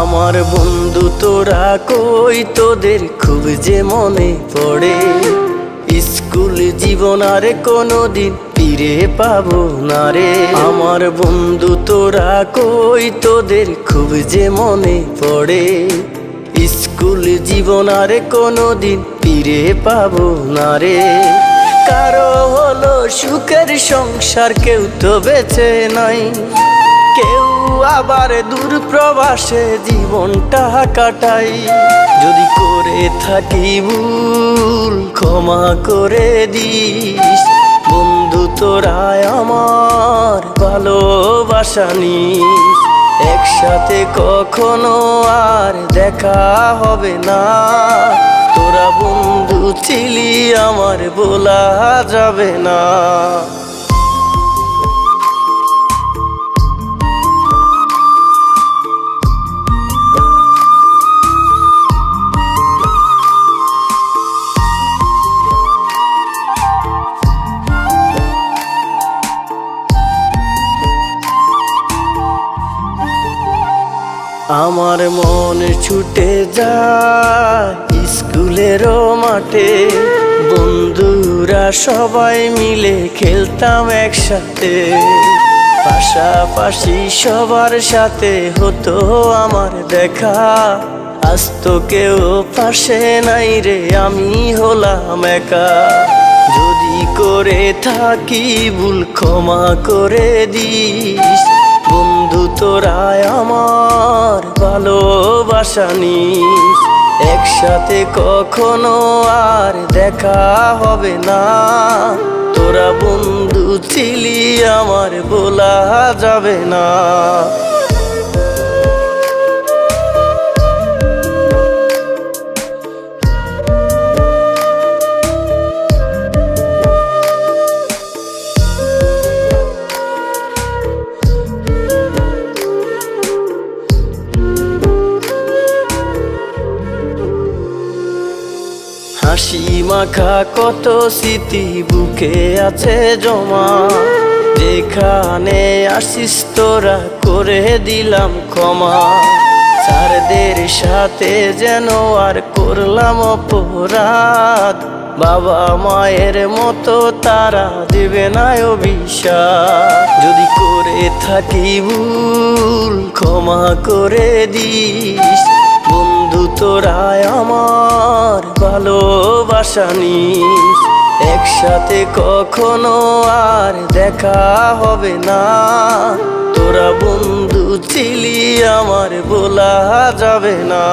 আমার বন্ধু তোরা কই, তোদের খুব যে মনে পড়ে। স্কুল জীবন আর কোনোদিন ফিরে পাবো না রে। আমার বন্ধু তোরা কই, তোদের খুব যে মনে পড়ে। স্কুল জীবন আর কোনোদিন ফিরে পাবো না রে। কারো হলো সুখের সংসার, কেউ তো বেঁচে নাই। কেউ আবার দূর প্রবাসে জীবনটা কাটাই। যদি করে থাকি ভুল ক্ষমা করে দিস। বন্ধু তোরা আমার ভালোবাসা নিস। একসাথে কখনো আর দেখা হবে না। তোরা বন্ধু ছিলি আমার বলা যাবে না। আমার মন ছুটে যায় স্কুলেরও মাঠে। বন্ধুরা সবাই মিলে খেলতাম একসাথে। পাশাপাশি সবার সাথে হতো আমার দেখা। আজ তো কেউ পাশে নাই রে, আমি হলাম একা। যদি করে থাকি ভুল ক্ষমা করে দিস। বন্ধু তোরা আমার ভালোবাসা নিস। একসাথে কখনো আর দেখা হবে না। তোরা বন্ধু ছিলি আমার বলা যাবে না। হাসি মাখা কত স্মৃতি বুকে আছে জমা। যেখানে আসিস তোরা করে দিলাম ক্ষমা। স্যারদের সাথে যেন আর করলাম অপরাধ। বাবা মায়ের মতো তারা দেবে না অভিশাপ। যদি করে থাকি ভুল ক্ষমা করে দিস। বন্ধু তোরা আমার ভালোবাসা নিস। একসাথে কখনো আর দেখা হবে না। তোরা বন্ধু ছিলি আমার বলা যাবে না।